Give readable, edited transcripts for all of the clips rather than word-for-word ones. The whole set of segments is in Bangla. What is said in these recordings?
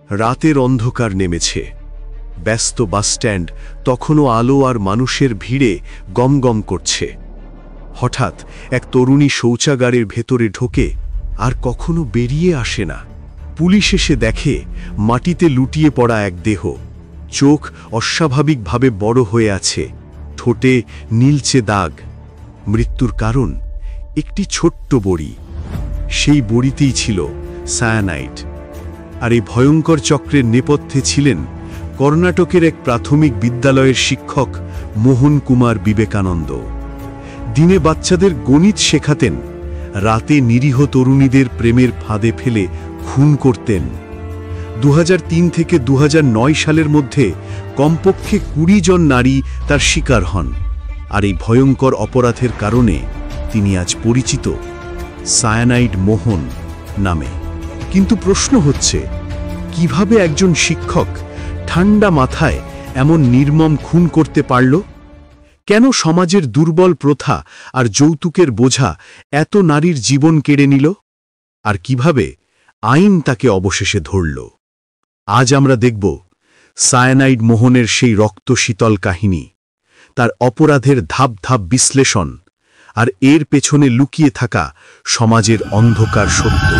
রাতের অন্ধকার নেমেছে। ব্যস্ত বাসস্ট্যান্ড তখনও আলো আর মানুষের ভিড়ে গমগম করছে। হঠাৎ এক তরুণী শৌচাগারের ভেতরে ঢোকে আর কখনো বেরিয়ে আসে না। পুলিশ এসে দেখে মাটিতে লুটিয়ে পড়া এক দেহ। চোখ অস্বাভাবিকভাবে বড় হয়ে আছে, ঠোঁটে নীলচে দাগ। মৃত্যুর কারণ একটি ছোট্ট বড়ি। সেই বড়িতেই ছিল সায়ানাইড। আর এই ভয়ঙ্কর চক্রের নেপথ্যে ছিলেন কর্ণাটকের এক প্রাথমিক বিদ্যালয়ের শিক্ষক মোহন কুমার বিবেকানন্দ। দিনে বাচ্চাদের গণিত শেখাতেন, রাতে নিরীহ তরুণীদের প্রেমের ফাঁদে ফেলে খুন করতেন। 2003 থেকে 2009 সালের মধ্যে কমপক্ষে 20 জন নারী তার শিকার হন। আর এই ভয়ঙ্কর অপরাধের কারণে তিনি আজ পরিচিত সায়ানাইড মোহন নামে। কিন্তু প্রশ্ন হচ্ছে, কিভাবে একজন শিক্ষক ঠান্ডা মাথায় এমন নির্মম খুন করতে পারল? কেন সমাজের দুর্বল প্রথা আর যৌতুকের বোঝা এত নারীর জীবন কেড়ে নিল? আর কিভাবে আইন তাকে অবশেষে ধরল? আজ আমরা দেখব সায়ানাইড মোহনের সেই রক্ত শীতল কাহিনী, তার অপরাধের ধাপ ধাপ বিশ্লেষণ, আর এর পেছনে লুকিয়ে থাকা সমাজের অন্ধকার সত্য।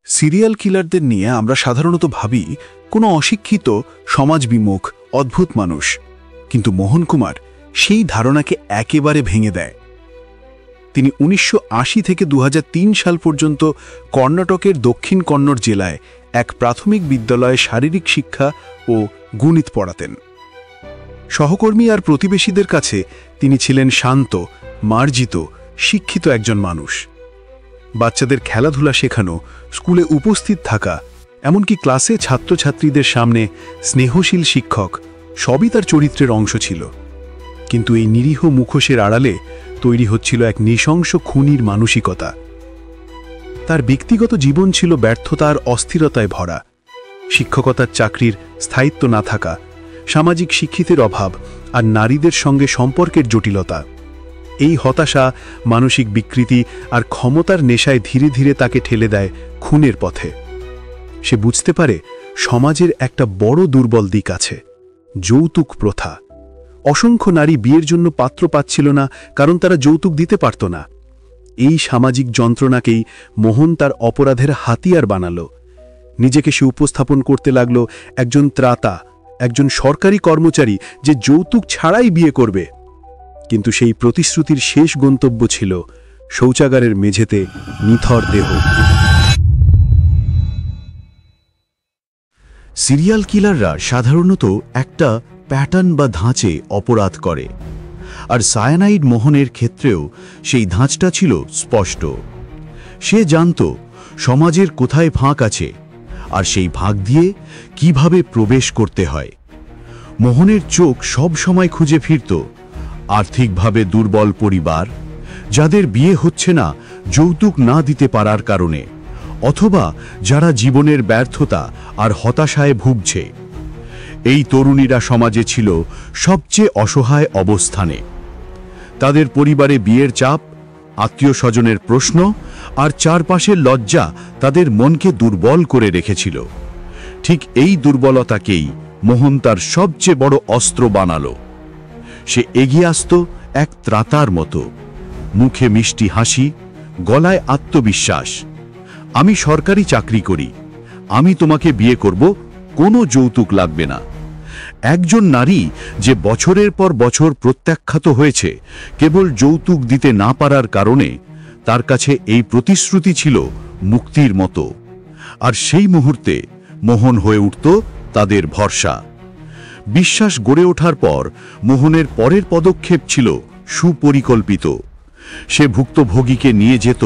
সিরিয়াল কিলারদের নিয়ে আমরা সাধারণত ভাবি কোনো অশিক্ষিত, সমাজবিমুখ, অদ্ভুত মানুষ। কিন্তু মোহন কুমার সেই ধারণাকে একেবারে ভেঙে দেয়। তিনি 1980 থেকে 2003 সাল পর্যন্ত কর্ণাটকের দক্ষিণ কন্নড় জেলায় এক প্রাথমিক বিদ্যালয়ে শারীরিক শিক্ষা ও গণিত পড়াতেন। সহকর্মী আর প্রতিবেশীদের কাছে তিনি ছিলেন শান্ত, মার্জিত, শিক্ষিত একজন মানুষ। বাচ্চাদের খেলাধুলা শেখানো, স্কুলে উপস্থিত থাকা, এমনকি ক্লাসে ছাত্রছাত্রীদের সামনে স্নেহশীল শিক্ষক, সবই তার চরিত্রের অংশ ছিল। কিন্তু এই নিরীহ মুখোশের আড়ালে তৈরি হচ্ছিল এক নৃশংস খুনির মানসিকতা। তার ব্যক্তিগত জীবন ছিল ব্যর্থতা আর অস্থিরতায় ভরা। শিক্ষকতার চাকরির স্থায়িত্ব না থাকা, সামাজিক শিক্ষিতের অভাব আর নারীদের সঙ্গে সম্পর্কের জটিলতা, এই হতাশা, মানসিক বিকৃতি আর ক্ষমতার নেশায় ধীরে ধীরে তাকে ঠেলে দেয় খুনের পথে। সে বুঝতে পারে সমাজের একটা বড় দুর্বল দিক আছে, যৌতুক প্রথা। অসংখ্য নারী বিয়ের জন্য পাত্র পাচ্ছিল না, কারণ তারা যৌতুক দিতে পারত না। এই সামাজিক যন্ত্রণাকেই মোহন তার অপরাধের হাতিয়ার বানালো। নিজেকে সে উপস্থাপন করতে লাগল একজন ত্রাতা, একজন সরকারি কর্মচারী যে যৌতুক ছাড়াই বিয়ে করবে। কিন্তু সেই প্রতিশ্রুতির শেষ গন্তব্য ছিল শৌচাগারের মেঝেতে নিথর দেহ। সিরিয়াল কিলাররা সাধারণত একটা প্যাটার্ন বা ধাঁচে অপরাধ করে, আর সায়ানাইড মোহনের ক্ষেত্রেও সেই ধাঁচটা ছিল স্পষ্ট। সে জানত সমাজের কোথায় ফাঁক আছে, আর সেই ফাঁক দিয়ে কিভাবে প্রবেশ করতে হয়। মোহনের চোখ সব সময় খুঁজে ফিরত আর্থিকভাবে দুর্বল পরিবার, যাদের বিয়ে হচ্ছে না যৌতুক না দিতে পারার কারণে, অথবা যারা জীবনের ব্যর্থতা আর হতাশায় ভুগছে। এই তরুণীরা সমাজে ছিল সবচেয়ে অসহায় অবস্থানে। তাদের পরিবারে বিয়ের চাপ, আত্মীয় স্বজনের প্রশ্ন আর চারপাশের লজ্জা তাদের মনকে দুর্বল করে রেখেছিল। ঠিক এই দুর্বলতাকেই মোহন তার সবচেয়ে বড় অস্ত্র বানালো। সে এগিয়ে আসত এক ত্রাতার মতো, মুখে মিষ্টি হাসি, গলায় আত্মবিশ্বাস। আমি সরকারি চাকরি করি, আমি তোমাকে বিয়ে করব, কোনো যৌতুক লাগবে না। একজন নারী যে বছরের পর বছর প্রত্যাখ্যাত হয়েছে কেবল যৌতুক দিতে না পারার কারণে, তার কাছে এই প্রতিশ্রুতি ছিল মুক্তির মতো। আর সেই মুহূর্তে মোহন হয়ে উঠত তাদের ভরসা। বিশ্বাস গড়ে ওঠার পর মোহনের পরের পদক্ষেপ ছিল সুপরিকল্পিত। সে ভুক্তভোগীকে নিয়ে যেত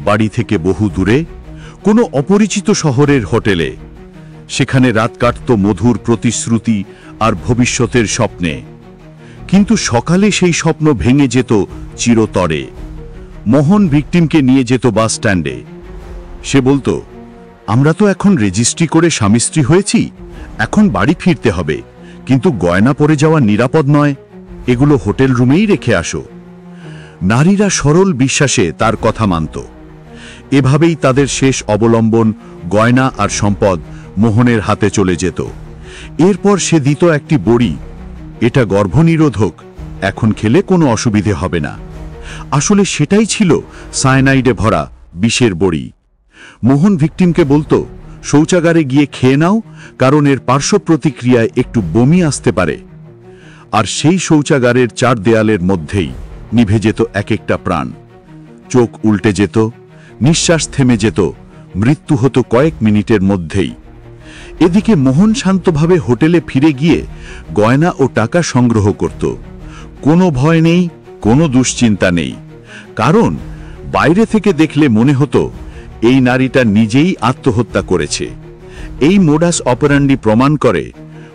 বাড়ি থেকে বহু দূরে কোনো অপরিচিত শহরের হোটেলে। সেখানে রাত কাটত মধুর প্রতিশ্রুতি আর ভবিষ্যতের স্বপ্নে। কিন্তু সকালে সেই স্বপ্ন ভেঙে যেত চিরতরে। মোহন ভিকটিমকে নিয়ে যেত বাস স্ট্যান্ডে। সে বলতো, আমরা তো এখন রেজিস্ট্রি করে স্বামী স্ত্রী হয়েছি, এখন বাড়ি ফিরতে হবে, কিন্তু গয়না পরে যাওয়া নিরাপদ নয়, এগুলো হোটেল রুমেই রেখে আসো। নারীরা সরল বিশ্বাসে তার কথা মানত। এভাবেই তাদের শেষ অবলম্বন গয়না আর সম্পদ মোহনের হাতে চলে যেত। এরপর সে দিত একটি বড়ি, এটা গর্ভনিরোধক, এখন খেলে কোনো অসুবিধে হবে না। আসলে সেটাই ছিল সায়ানাইডে ভরা বিষের বড়ি। মোহন ভিকটিমকে বলতো, শৌচাগারে গিয়ে খেয়ে নাও, কারণ এর পার্শ্ব প্রতিক্রিয়ায় একটু বমি আসতে পারে। আর সেই শৌচাগারের চার দেয়ালের মধ্যেই নিভে যেত এক একটা প্রাণ। চোখ উল্টে যেত, নিঃশ্বাস থেমে যেত, মৃত্যু হতো কয়েক মিনিটের মধ্যেই। এদিকে মোহন শান্তভাবে হোটেলে ফিরে গিয়ে গয়না ও টাকা সংগ্রহ করত। কোনো ভয় নেই, কোনো দুশ্চিন্তা নেই, কারণ বাইরে থেকে দেখলে মনে হতো এই নারীটা নিজেই আত্মহত্যা করেছে। এই মোডাস অপারান্ডি প্রমাণ করে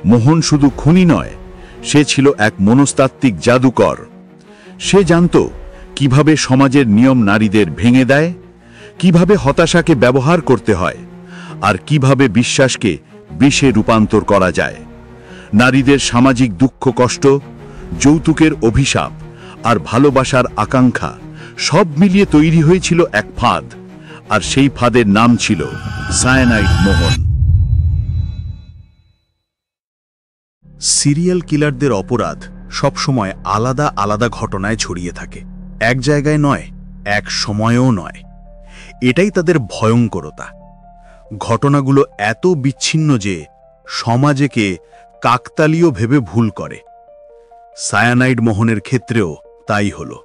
মোহন শুধু খুনি নয়, সে ছিল এক মনস্তাত্ত্বিক জাদুকর। সে জানত কিভাবে সমাজের নিয়ম নারীদের ভেঙে দেয়, কিভাবে হতাশাকে ব্যবহার করতে হয়, আর কিভাবে বিশ্বাসকে বিষে রূপান্তর করা যায়। নারীদের সামাজিক দুঃখ কষ্ট, যৌতুকের অভিশাপ আর ভালোবাসার আকাঙ্ক্ষা সব মিলিয়ে তৈরি হয়েছিল এক ফাঁদ, আর সেই ফাঁদের নাম ছিল সায়ানাইড মোহন। সিরিয়াল কিলারদের অপরাধ সবসময় আলাদা আলাদা ঘটনায় ছড়িয়ে থাকে, এক জায়গায় নয়, এক সময়েও নয়। এটাই তাদের ভয়ঙ্করতা। ঘটনাগুলো এত বিচ্ছিন্ন যে সমাজকে কাকতালীয় ভেবে ভুল করে। সায়ানাইড মোহনের ক্ষেত্রেও তাই হলো।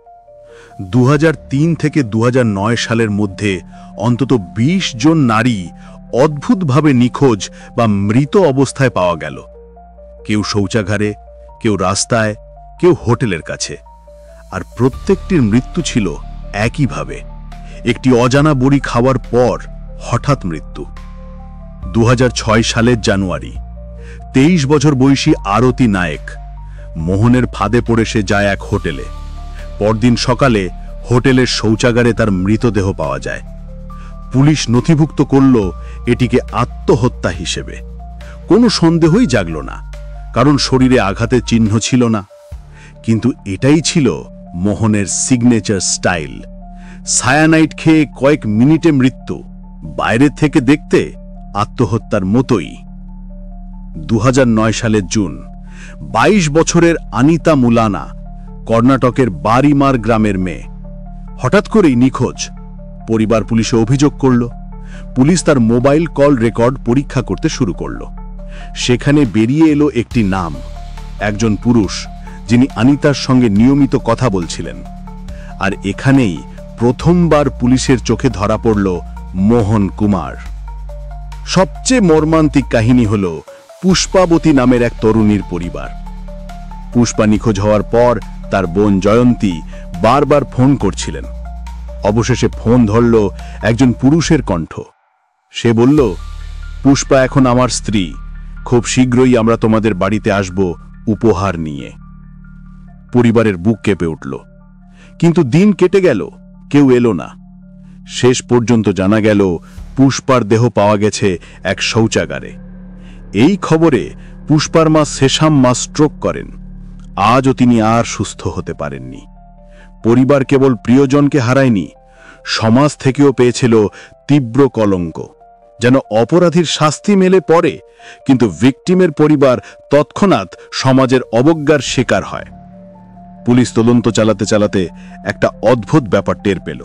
2003 থেকে 2009 সালের মধ্যে অন্তত 20 জন নারী অদ্ভুতভাবে নিখোঁজ বা মৃত অবস্থায় পাওয়া গেল। কেউ শৌচাগারে, কেউ রাস্তায়, কেউ হোটেলের কাছে। আর প্রত্যেকটির মৃত্যু ছিল একইভাবে, একটি অজানা বড়ি খাওয়ার পর হঠাৎ মৃত্যু। 2006 সালের জানুয়ারি 23 বছর বয়সী আরতি নায়েক মোহনের ফাঁদে পড়ে সে যায় এক হোটেলে। পরদিন সকালে হোটেলের শৌচাগারে তার মৃতদেহ পাওয়া যায়। পুলিশ নথিভুক্ত করল এটিকে আত্মহত্যা হিসেবে। কোনো সন্দেহই জাগল না, কারণ শরীরে আঘাতের চিহ্ন ছিল না। কিন্তু এটাই ছিল মোহনের সিগনেচার স্টাইল। সায়ানাইড খেয়ে কয়েক মিনিটে মৃত্যু, বাইরে থেকে দেখতে আত্মহত্যার মতোই। 2009 সালের জুন 22 বছরের আনিতা মুলানা, কর্ণাটকের বারিমার গ্রামের মেয়ে, হঠাৎ করেই নিখোঁজ। পরিবার পুলিশে অভিযোগ করল। পুলিশ তার মোবাইল কল রেকর্ড পরীক্ষা করতে শুরু করল। সেখানে বেরিয়ে এলো একটি নাম, একজন পুরুষ যিনি আনিতার সঙ্গে নিয়মিত কথা বলছিলেন। আর এখানেই প্রথমবার পুলিশের চোখে ধরা পড়ল মোহন কুমার। সবচেয়ে মর্মান্তিক কাহিনী হল পুষ্পাবতী নামের এক তরুণীর পরিবার। পুষ্পা নিখোঁজ হওয়ার পর তার বোন জয়ন্তী বারবার ফোন করছিলেন। অবশেষে ফোন ধরল একজন পুরুষের কণ্ঠ। সে বলল, পুষ্পা এখন আমার স্ত্রী, খুব শীঘ্রই আমরা তোমাদের বাড়িতে আসব উপহার নিয়ে। পরিবারের বুক কেঁপে উঠল। কিন্তু দিন কেটে গেল, কেউ এলো না। শেষ পর্যন্ত জানা গেল পুষ্পার দেহ পাওয়া গেছে এক শৌচাগারে। এই খবরে পুষ্পার মা সেশাম মা স্ট্রোক করেন। আজও তিনি আর সুস্থ হতে পারেননি। পরিবার কেবল প্রিয়জনকে হারায়নি, সমাজ থেকেও পেয়েছিল তীব্র কলঙ্ক। যেন অপরাধীর শাস্তি মেলে পড়ে, কিন্তু ভিকটিমের পরিবার তৎক্ষণাৎ সমাজের অবজ্ঞার শিকার হয়। পুলিশ তদন্ত চালাতে চালাতে একটা অদ্ভুত ব্যাপার টের পেল।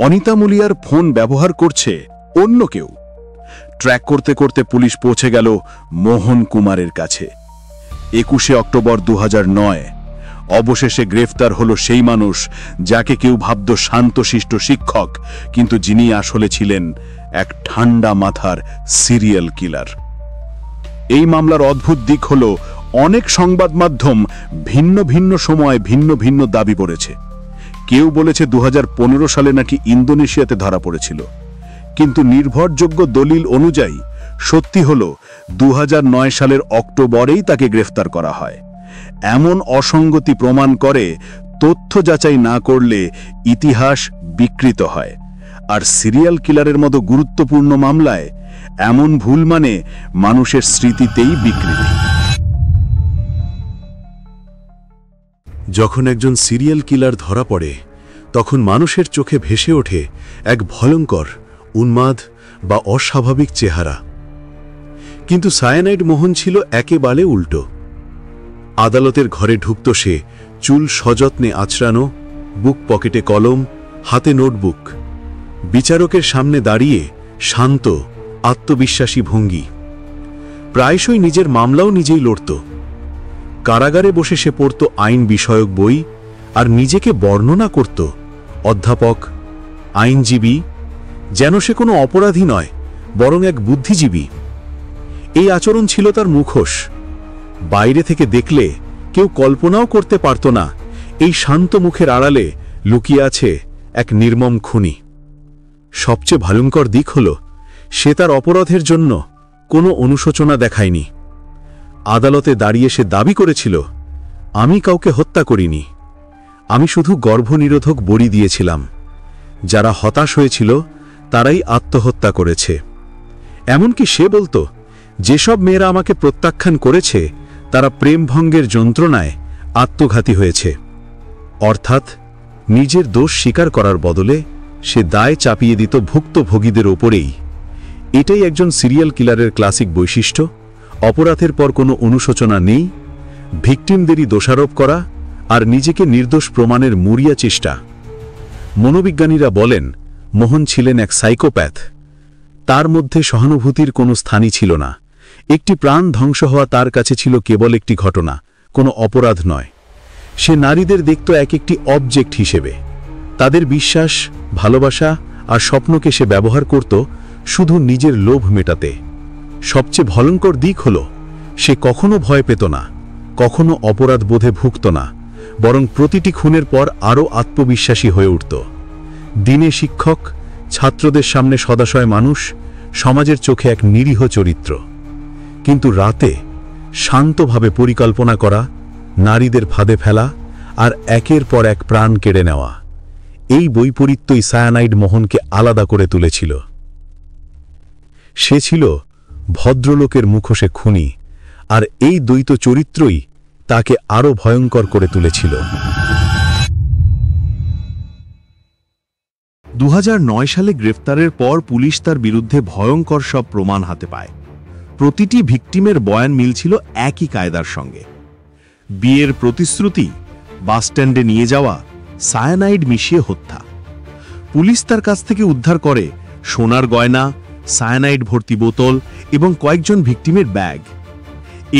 অনিতা মুলিয়ার ফোন ব্যবহার করছে অন্য কেউ। ট্র্যাক করতে করতে পুলিশ পৌঁছে গেল মোহন কুমারের কাছে। 21 অক্টোবর 2009 অবশেষে গ্রেফতার হলো সেই মানুষ যাকে কেউ ভাবত শান্তশিষ্ট শিক্ষক, কিন্তু যিনি আসলে ছিলেন এক ঠান্ডা মাথার সিরিয়াল কিলার। এই মামলার অদ্ভুত দিক হল অনেক সংবাদ মাধ্যম ভিন্ন ভিন্ন সময় ভিন্ন ভিন্ন দাবি করেছে। কেউ বলেছে 2015 সালে নাকি ইন্দোনেশিয়াতে ধরা পড়েছিল, কিন্তু নির্ভরযোগ্য দলিল অনুযায়ী সত্যি হল 2009 সালের অক্টোবরেই তাকে গ্রেফতার করা হয়। এমন অসঙ্গতি প্রমাণ করে তথ্য যাচাই না করলে ইতিহাস বিকৃত হয়। আর সিরিয়াল কিলারের মতো গুরুত্বপূর্ণ মামলায় এমন ভুল মানে মানুষের স্মৃতিতেই বিকৃতি। যখন একজন সিরিয়াল কিলার ধরা পড়ে, তখন মানুষের চোখে ভেসে ওঠে এক ভয়ঙ্কর, উন্মাদ বা অস্বাভাবিক চেহারা। কিন্তু সায়ানাইড মোহন ছিল একেবারে উল্টো। আদালতের ঘরে ঢুকত সে, চুল সযত্নে আঁচড়ানো, বুক পকেটে কলম, হাতে নোটবুক। বিচারকের সামনে দাঁড়িয়ে শান্ত, আত্মবিশ্বাসী ভঙ্গি। প্রায়শই নিজের মামলাও নিজেই লড়ত। কারাগারে বসে সে পড়ত আইন বিষয়ক বই আর নিজেকে বর্ণনা করত অধ্যাপক, আইনজীবী, যেন সে কোনো অপরাধী নয়, বরং এক বুদ্ধিজীবী। এই আচরণ ছিল তার মুখোশ। বাইরে থেকে দেখলে কেউ কল্পনাও করতে পারত না এই শান্ত মুখের আড়ালে লুকিয়ে আছে এক নির্মম খুনি। সবচেয়ে ভয়ঙ্কর দিক হল সে তার অপরাধের জন্য কোনো অনুশোচনা দেখায়নি। আদালতে দাঁড়িয়ে সে দাবি করেছিল, আমি কাউকে হত্যা করিনি, আমি শুধু গর্ভনিরোধক বড়ি দিয়েছিলাম। যারা হতাশ হয়েছিল তারাই আত্মহত্যা করেছে। এমনকি সে বলতো, যেসব মেয়েরা আমাকে প্রত্যাখ্যান করেছে তারা প্রেমভঙ্গের যন্ত্রণায় আত্মঘাতী হয়েছে। অর্থাৎ নিজের দোষ স্বীকার করার বদলে সে দায় চাপিয়ে দিত ভুক্তভোগীদের ওপরেই। এটাই একজন সিরিয়াল কিলারের ক্লাসিক বৈশিষ্ট্য। অপরাধের পর কোনো অনুশোচনা নেই, ভিকটিমদেরই দোষারোপ করা আর নিজেকে নির্দোষ প্রমাণের মরিয়া চেষ্টা। মনোবিজ্ঞানীরা বলেন, মোহন ছিলেন এক সাইকোপ্যাথ। তার মধ্যে সহানুভূতির কোনো স্থানই ছিল না। একটি প্রাণ ধ্বংস হওয়া তার কাছে ছিল কেবল একটি ঘটনা, কোনো অপরাধ নয়। সে নারীদের দেখত এক একটি অবজেক্ট হিসেবে। তাদের বিশ্বাস, ভালোবাসা আর স্বপ্নকে সে ব্যবহার করত শুধু নিজের লোভ মেটাতে। সবচেয়ে ভয়ঙ্কর দিক হল সে কখনো ভয় পেত না, কখনো অপরাধ বোধে ভুগত না, বরং প্রতিটি খুনের পর আরও আত্মবিশ্বাসী হয়ে উঠত। দিনে শিক্ষক, ছাত্রদের সামনে সদাশয় মানুষ, সমাজের চোখে এক নিরীহ চরিত্র। কিন্তু রাতে শান্তভাবে পরিকল্পনা করা, নারীদের ফাঁদে ফেলা আর একের পর এক প্রাণ কেড়ে নেওয়া, এই বৈপরীত্যই সায়ানাইড মোহনকে আলাদা করে তুলেছিল। সে ছিল ভদ্রলোকের মুখোশে খুনি, আর এই দ্বৈত চরিত্রই তাকে আরও ভয়ঙ্কর করে তুলেছিল। 2009 সালে গ্রেফতারের পর পুলিশ তার বিরুদ্ধে ভয়ঙ্কর সব প্রমাণ হাতে পায়। প্রতিটি ভিকটিমের বয়ান মিলছিল একই কায়দার সঙ্গে। বিয়ের প্রতিশ্রুতি, বাসস্ট্যান্ডে নিয়ে যাওয়া, সায়ানাইড মিশিয়ে হত্যা। পুলিশ তার কাছ থেকে উদ্ধার করে সোনার গয়না, সায়ানাইড ভর্তি বোতল এবং কয়েকজন ভিকটিমের ব্যাগ।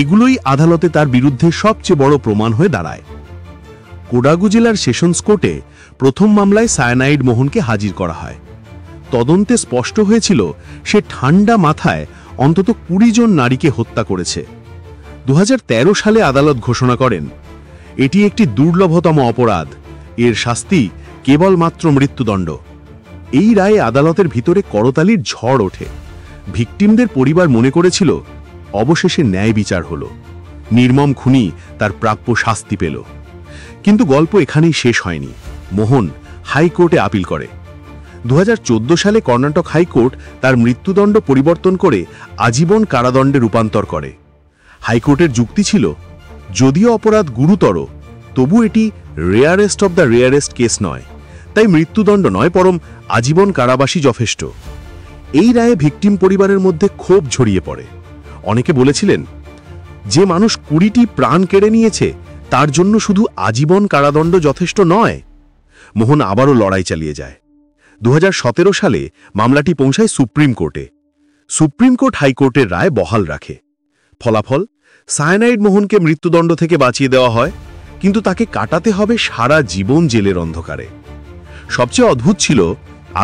এগুলোই আদালতে তার বিরুদ্ধে সবচেয়ে বড় প্রমাণ হয়ে দাঁড়ায়। কোডাগু জেলার সেশনস কোর্টে প্রথম মামলায় সায়ানাইড মোহনকে হাজির করা হয়। তদন্তে স্পষ্ট হয়েছিল সে ঠান্ডা মাথায় অন্তত 20 জন নারীকে হত্যা করেছে। 2013 সালে আদালত ঘোষণা করেন, এটি একটি দুর্লভতম অপরাধ, এর শাস্তি কেবলমাত্র মৃত্যুদণ্ড। এই রায়ে আদালতের ভিতরে করতালির ঝড় ওঠে। ভিকটিমদের পরিবার মনে করেছিল অবশেষে ন্যায় বিচার হলো, নির্মম খুনি তার প্রাপ্য শাস্তি পেল। কিন্তু গল্প এখানেই শেষ হয়নি। মোহন হাইকোর্টে আপিল করে। 2014 সালে কর্ণাটক হাইকোর্ট তার মৃত্যুদণ্ড পরিবর্তন করে আজীবন কারাদণ্ডে রূপান্তর করে। হাইকোর্টের যুক্তি ছিল, যদিও অপরাধ গুরুতর, তবু এটি rarest of the rarest case নয়, তাই মৃত্যুদণ্ড নয়, বরং আজীবন কারাবাসী যথেষ্ট। এই রায়ে ভিকটিম পরিবারের মধ্যে ক্ষোভ ছড়িয়ে পড়ে। অনেকে বলেছিলেন, যে মানুষ 20টি প্রাণ কেড়ে নিয়েছে তার জন্য শুধু আজীবন কারাদণ্ড যথেষ্ট নয়। মোহন আবারও লড়াই চালিয়ে যায়। 2017 সালে মামলাটি পৌঁছায় সুপ্রিম কোর্টে। সুপ্রিম কোর্ট হাইকোর্টের রায় বহাল রাখে। ফলাফল, সায়ানাইড মোহনকে মৃত্যুদণ্ড থেকে বাঁচিয়ে দেওয়া হয়, কিন্তু তাকে কাটাতে হবে সারা জীবন জেলের অন্ধকারে। সবচেয়ে অদ্ভুত ছিল,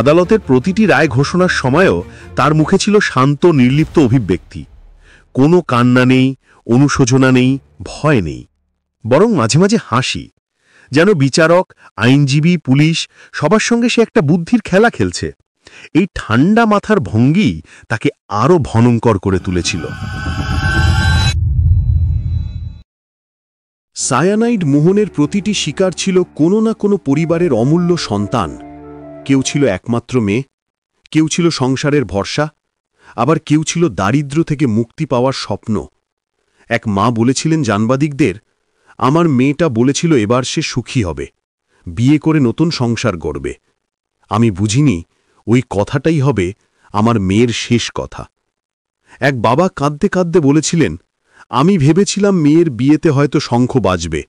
আদালতের প্রতিটি রায় ঘোষণার সময়ও তার মুখে ছিল শান্ত, নির্লিপ্ত অভিব্যক্তি। কোনো কান্না নেই, অনুশোচনা নেই, ভয় নেই, বরং মাঝে মাঝে হাসি, যেন বিচারক, আইনজীবী, পুলিশ সবার সঙ্গে সে একটা বুদ্ধির খেলা খেলছে। এই ঠান্ডা মাথার ভঙ্গি তাকে আরও ভয়ঙ্কর করে তুলেছিল। সায়ানাইড মোহনের প্রতিটি শিকার ছিল কোনো না কোনো পরিবারের অমূল্য সন্তান। কেউ ছিল একমাত্র মেয়ে, কেউ ছিল সংসারের ভরসা, আবার কেউ ছিল দারিদ্র্য থেকে মুক্তি পাওয়ার স্বপ্ন। এক মা বলেছিলেন সাংবাদিকদের, আমার মেয়েটা বলেছিল এবার সে সুখী হবে, বিয়ে করে নতুন সংসার গড়বে। আমি বুঝিনি ওই কথাটাই হবে আমার মেয়ের শেষ কথা। এক বাবা কাঁদতে কাঁদতে বলেছিলেন, আমি ভেবেছিলাম মেয়ের বিয়েতে হয়তো শঙ্খ বাজবে,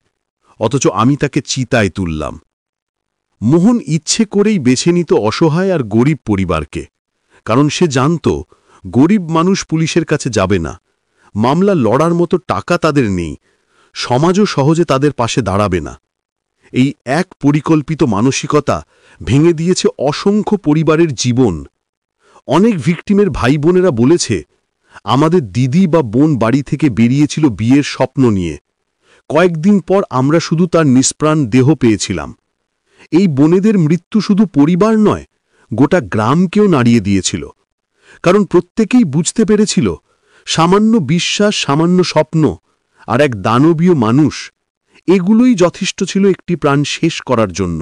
অথচ আমি তাকে চিতায় তুললাম। মোহন ইচ্ছে করেই বেছে নিত অসহায় আর গরিব পরিবারকে, কারণ সে জানত গরিব মানুষ পুলিশের কাছে যাবে না, মামলা লড়ার মতো টাকা তাদের নেই, সমাজও সহজে তাদের পাশে দাঁড়াবে না। এই এক পরিকল্পিত মানসিকতা ভেঙে দিয়েছে অসংখ্য পরিবারের জীবন। অনেক ভিকটিমের ভাই বোনেরা বলেছে, আমাদের দিদি বা বোন বাড়ি থেকে বেরিয়েছিল বিয়ের স্বপ্ন নিয়ে, কয়েকদিন পর আমরা শুধু তার নিষ্প্রাণ দেহ পেয়েছিলাম। এই বোনেদের মৃত্যু শুধু পরিবার নয়, গোটা গ্রামকেও নাড়িয়ে দিয়েছিল, কারণ প্রত্যেকেই বুঝতে পেরেছিল সামান্য বিশ্বাস, সামান্য স্বপ্ন আর এক দানবীয় মানুষ, এগুলোই যথেষ্ট ছিল একটি প্রাণ শেষ করার জন্য।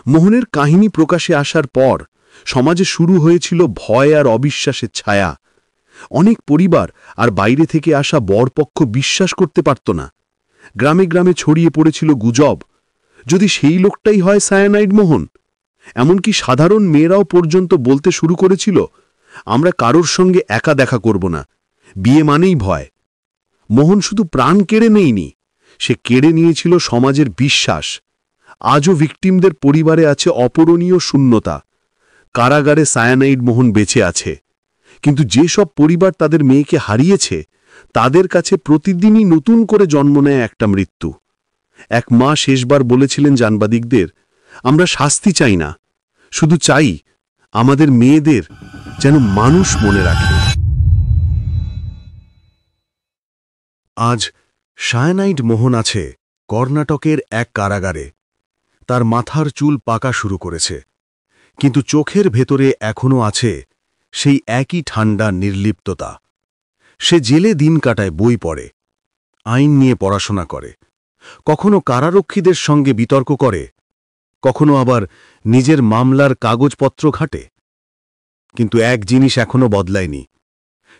মোহনের কাহিনী প্রকাশে আসার পর সমাজে শুরু হয়েছিল ভয় আর অবিশ্বাসের ছায়া। অনেক পরিবার আর বাইরে থেকে আসা বরপক্ষ বিশ্বাস করতে পারত না। গ্রামে গ্রামে ছড়িয়ে পড়েছিল গুজব, যদি সেই লোকটাই হয় সায়ানাইড মোহন। এমনকি সাধারণ মেয়েরাও পর্যন্ত বলতে শুরু করেছিল, আমরা কারোর সঙ্গে একা দেখা করব না, বিয়ে মানেই ভয়। মোহন শুধু প্রাণ কেড়ে নেয়নি, সে কেড়ে নিয়েছিল সমাজের বিশ্বাস। আজও ভিকটিমদের পরিবারে আছে অপূরণীয় শূন্যতা। কারাগারে সায়ানাইড মোহন বেঁচে আছে, কিন্তু যেসব পরিবার তাদের মেয়েকে হারিয়েছে তাদের কাছে প্রতিদিনই নতুন করে জন্ম নেয় একটা মৃত্যু। এক মা শেষবার বলেছিলেন সাংবাদিকদের, আমরা শাস্তি চাই না, শুধু চাই আমাদের মেয়েদের যেন মানুষ মনে রাখে। আজ সায়ানাইড মোহন আছে কর্ণাটকের এক কারাগারে। তার মাথার চুল পাকা শুরু করেছে, কিন্তু চোখের ভেতরে এখনও আছে সেই একই ঠান্ডা নির্লিপ্ততা। সে জেলে দিন কাটায়, বই পড়ে, আইন নিয়ে পড়াশোনা করে, কখনো কারারক্ষীদের সঙ্গে বিতর্ক করে, কখনো আবার নিজের মামলার কাগজপত্র ঘাটে। কিন্তু এক জিনিস এখনও বদলায়নি,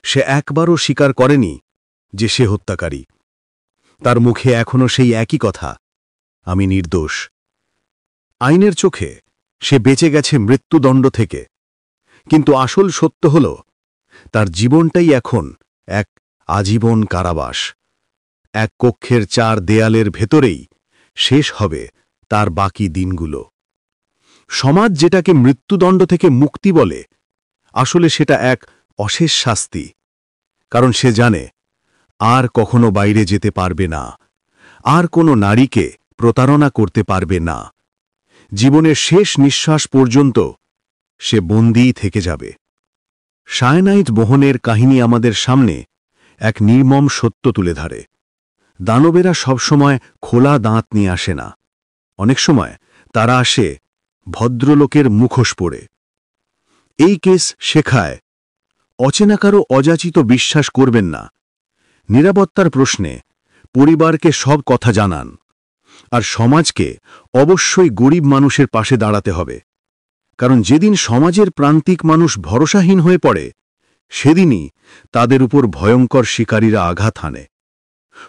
সে একবারও স্বীকার করেনি যে সে হত্যাকারী। তার মুখে এখনও সেই একই কথা, আমি নির্দোষ। আইনের চোখে সে বেঁচে গেছে মৃত্যুদণ্ড থেকে, কিন্তু আসল সত্য হল তার জীবনটাই এখন এক আজীবন কারাবাস। এক কক্ষের 4 দেয়ালের ভেতরেই শেষ হবে তার বাকি দিনগুলো। সমাজ যেটাকে মৃত্যুদণ্ড থেকে মুক্তি বলে, আসলে সেটা এক অশেষ শাস্তি। কারণ সে জানে আর কখনো বাইরে যেতে পারবে না, আর কোনো নারীকে প্রতারণা করতে পারবে না। জীবনের শেষ নিঃশ্বাস পর্যন্ত সে বন্দী থেকে যাবে। সায়ানাইড মোহনের কাহিনী আমাদের সামনে এক নির্মম সত্য তুলে ধরে। দানবেরা সবসময় খোলা দাঁত নিয়ে আসে না, অনেক সময় তারা আসে ভদ্রলোকের মুখোশ পরে। এই কেস শেখায়, অচেনা কারো অযাচিত বিশ্বাস করবেন না। নিরাপত্তার প্রশ্নে পরিবারকে সব কথা জানান, আর সমাজকে অবশ্যই গরিব মানুষের পাশে দাঁড়াতে হবে। কারণ যেদিন সমাজের প্রান্তিক মানুষ ভরসাহীন হয়ে পড়ে, সেদিনই তাদের উপর ভয়ঙ্কর শিকারীরা আঘাত হানে।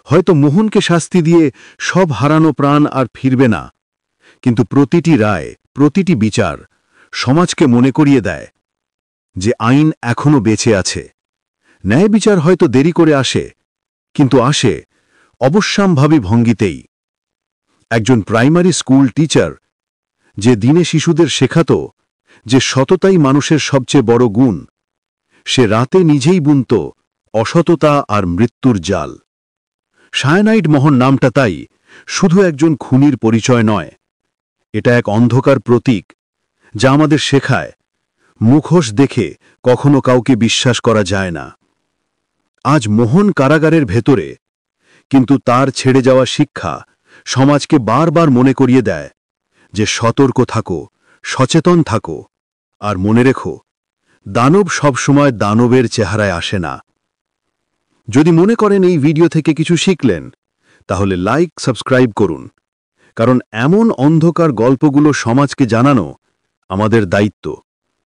হয়তো মোহনকে শাস্তি দিয়ে সব হারানো প্রাণ আর ফিরবে না, কিন্তু প্রতিটি রায়, প্রতিটি বিচার সমাজকে মনে করিয়ে দেয় যে আইন এখনো বেঁচে আছে। ন্যায় বিচার হয়তো দেরি করে আসে, কিন্তু আসে অবশ্যম্ভাবী ভঙ্গিতেই। একজন প্রাইমারি স্কুল টিচার যে দিনে শিশুদের শেখাত যে সততাই মানুষের সবচেয়ে বড় গুণ, সে রাতে নিজেই বুনত অসততা আর মৃত্যুর জাল। সায়ানাইড মোহন নামটা তাই শুধু একজন খুনির পরিচয় নয়, এটা এক অন্ধকার প্রতীক যা আমাদের শেখায় মুখোশ দেখে কখনো কাউকে বিশ্বাস করা যায় না। আজ মোহন কারাগারের ভেতরে, কিন্তু তার ছেড়ে যাওয়া শিক্ষা সমাজকে বারবার মনে করিয়ে দেয় যে সতর্ক থাকো, সচেতন থাকো, আর মনে রেখো, দানব সবসময় দানবের চেহারায় আসে না। যদি মনে করেন এই ভিডিও থেকে কিছু শিখলেন, তাহলে লাইক, সাবস্ক্রাইব করুন, কারণ এমন অন্ধকার গল্পগুলো সমাজকে জানানো আমাদের দায়িত্ব।